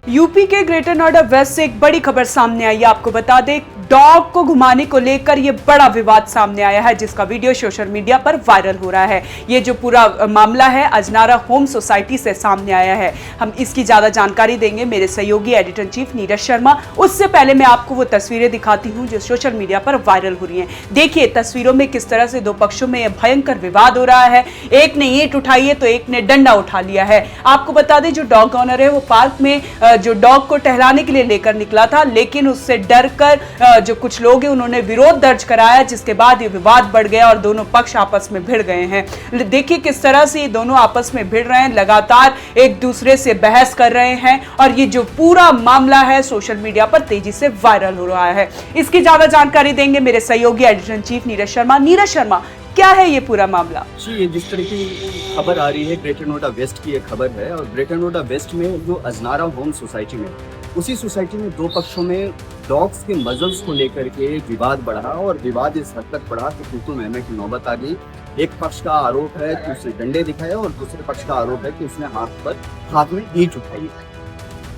UP के greater Noida waste से एक बड़ी खबर सामने आई है। आपको बता दें, डॉग को घुमाने को लेकर यह बड़ा विवाद सामने आया है, जिसका वीडियो सोशल मीडिया पर वायरल हो रहा है। ये जो पूरा मामला है अजनारा होम सोसाइटी से सामने आया है। हम इसकी ज्यादा जानकारी देंगे मेरे सहयोगी editor in chief Neeraj Sharma. उससे पहले मैं आपको वो तस्वीरें दिखाती हूँ जो सोशल मीडिया पर वायरल हो रही हैं। देखिए तस्वीरों में किस तरह से दो पक्षों में यह भयंकर विवाद हो रहा है। एक ने ईंट उठाई है तो एक ने डंडा उठा लिया है। आपको बता दें, जो डॉग ऑनर है वो पार्क में जो डॉग को टहलाने के लिए लेकर निकला था, लेकिन उससे डरकर जो कुछ लोग हैं उन्होंने विरोध दर्ज कराया, जिसके बाद ये विवाद बढ़ गया और दोनों पक्ष आपस में भिड़ गए हैं। देखिए किस तरह से ये दोनों आपस में भिड़ रहे हैं, लगातार एक दूसरे से बहस कर रहे हैं और ये जो पूरा मामला है सोशल मीडिया पर तेजी से वायरल हो रहा है। इसकी ज्यादा जानकारी देंगे मेरे सहयोगी editor in chief Neeraj Sharma. Neeraj Sharma, क्या है ये पूरा मामला? जी, ये जिस तरह की खबर आ रही है ग्रेटर नोएडा वेस्ट की ये खबर है, और ग्रेटर नोएडा वेस्ट में जो अजनारा होम सोसाइटी में, उसी सोसाइटी में दो पक्षों में डॉग्स के मजल्स को लेकर के विवाद बढ़ा और विवाद इस हद तक बढ़ा कि तू महमे की नौबत आ गई। एक पक्ष का आरोप है कि उसने डंडे दिखाए और दूसरे पक्ष का आरोप है कि उसने हाथ में ईंट उठाई।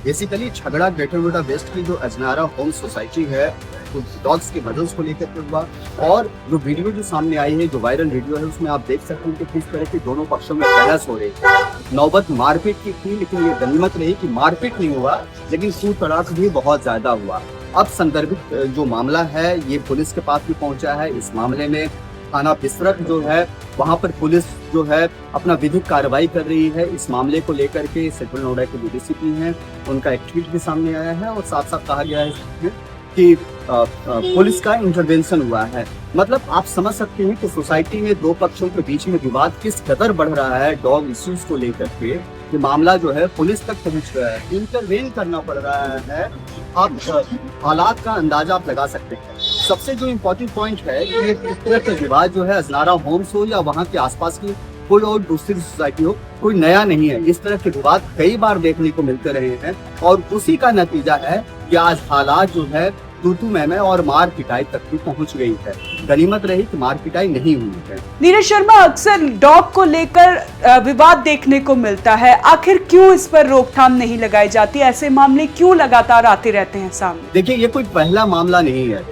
बेसिकली झगड़ा ग्रेटर नोएडा वेस्ट की जो अजनारा होम सोसाइटी है तो डॉग्स के मजल्स को लेकर के हुआ। और जो वीडियो जो सामने आई है, जो वायरल वीडियो है, उसमें आप देख सकते हैं कि किस तरह की दोनों पक्षों में बहस हो रही है। नौबत मारपीट की थी, लेकिन ये गनीमत रही कि मारपीट नहीं हुआ, लेकिन तू तड़ाक भी बहुत ज्यादा हुआ। अब संदर्भित जो मामला है ये पुलिस के पास भी पहुंचा है। इस मामले में थाना बिस्तरत जो है वहां पर पुलिस जो है अपना विधिक कार्रवाई कर रही है। इस मामले को लेकर के सेंट्रल नोएडा के जो डीसीपी हैं उनका एक ट्वीट भी सामने आया है और साथ साथ कहा गया है कि पुलिस का इंटरवेंशन हुआ है। मतलब आप समझ सकते हैं कि सोसाइटी में दो पक्षों के बीच में विवाद किस कदर बढ़ रहा है डॉग इश्यूज को लेकर के। ये मामला जो है पुलिस तक पहुंच रहा है, इंटरवेन करना पड़ रहा है। आप हालात का अंदाजा आप लगा सकते हैं। सबसे जो इम्पोर्टेंट पॉइंट है कि ये इस तरह का विवाद जो है अजनारा होम्स हो या वहाँ के आसपास की कोई और दूसरी सोसाइटी हो, कोई नया नहीं है। इस तरह के विवाद कई बार देखने को मिलते रहे हैं और उसी का नतीजा है कि आज हालात जो है तू मैमे और मार पिटाई तक भी पहुंच गई है। गनीमत रही कि मार पिटाई नहीं हुई है। नीरज शर्मा, अक्सर डॉग को लेकर विवाद देखने को मिलता है, आखिर क्यों इस पर रोकथाम नहीं लगाई जाती? ऐसे मामले क्यों लगातार आते रहते हैं सामने? देखिए, ये कोई पहला मामला नहीं है।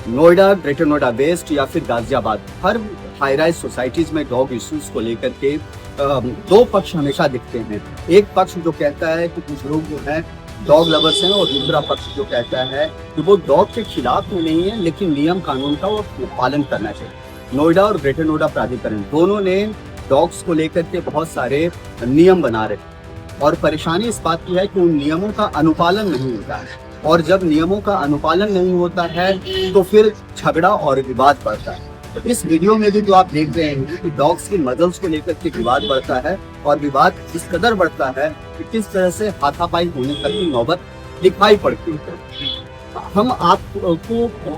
नोएडा, ग्रेटर नोएडा वेस्ट या फिर गाजियाबाद, हर हाई राइज सोसाइटीज में डॉग इश्यूज को लेकर के दो पक्ष हमेशा दिखते हैं। एक पक्ष जो कहता है कि कुछ लोग जो है डॉग लवर्स हैं और दूसरा पक्ष जो कहता है कि वो डॉग के खिलाफ में नहीं है, लेकिन नियम कानून का वो पालन करना चाहिए। नोएडा और ग्रेटर नोएडा प्राधिकरण दोनों ने डॉग्स को लेकर के बहुत सारे नियम बना रखे और परेशानी इस बात की है कि उन नियमों का अनुपालन नहीं होता है, और जब नियमों का अनुपालन नहीं होता है तो फिर झगड़ा और विवाद बढ़ता है। तो इस वीडियो में भी जो आप देख रहे हैं कि डॉग्स के मजल्स को लेकर के विवाद बढ़ता है और विवाद इस कदर बढ़ता है कि किस तरह से हाथापाई होने तक की नौबत दिखाई पड़ती है। हम आपको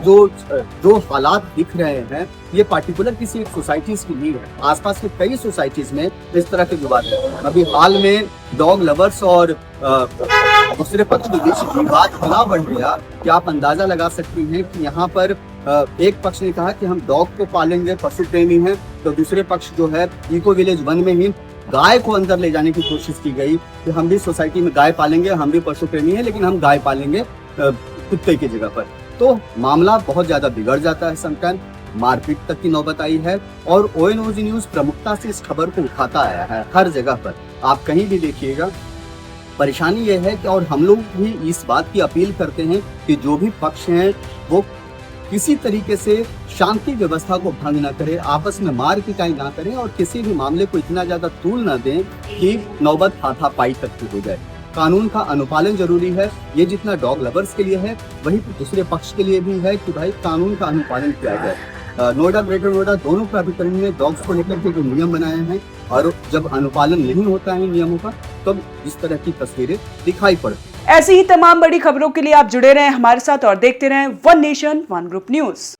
जो हालात दिख रहे हैं ये पार्टिकुलर किसी एक सोसाइटीज की नहीं है, आसपास के कई सोसाइटीज में इस तरह के विवाद है। अभी हाल में डॉग लवर्स और दूसरे पक्ष के बीच विवाद इतना बढ़ गया कि आप अंदाजा लगा सकती हैं कि यहाँ पर एक पक्ष ने कहा कि हम डॉग को पालेंगे, पशु प्रेमी हैं, तो दूसरे पक्ष जो है इको विलेज 1 में ही गाय को अंदर ले जाने की कोशिश की गई कि हम भी सोसाइटी में गाय पालेंगे, हम भी पशु प्रेमी हैं, लेकिन हम गाय पालेंगे कुत्ते की जगह पर। तो मामला बहुत ज्यादा बिगड़ जाता है। समटाइम मारपीट तक की नौबत आई है और ओएनओजी न्यूज प्रमुखता से इस खबर को उठाता आया है हर जगह पर। आप कहीं भी देखिएगा, परेशानी यह है कि और हम लोग भी इस बात की अपील करते हैं कि जो भी पक्ष हैं वो किसी तरीके से शांति व्यवस्था को भंग न करें, आपस में मार पिटाई ना करें और किसी भी मामले को इतना ज्यादा तूल न दें कि नौबत हाथापाई तक की हो जाए। कानून का अनुपालन जरूरी है। ये जितना डॉग लवर्स के लिए है वही दूसरे पक्ष के लिए भी है कि भाई कानून का अनुपालन किया जाए। नोएडा, ग्रेटर नोएडा दोनों प्राधिकरण ने डॉग्स को लेकर के जो नियम बनाए हैं और जब अनुपालन नहीं होता है नियमों का तब इस तरह की तस्वीरें दिखाई पड़ती। ऐसी ही तमाम बड़ी खबरों के लिए आप जुड़े रहें हमारे साथ और देखते रहें one nation one group news.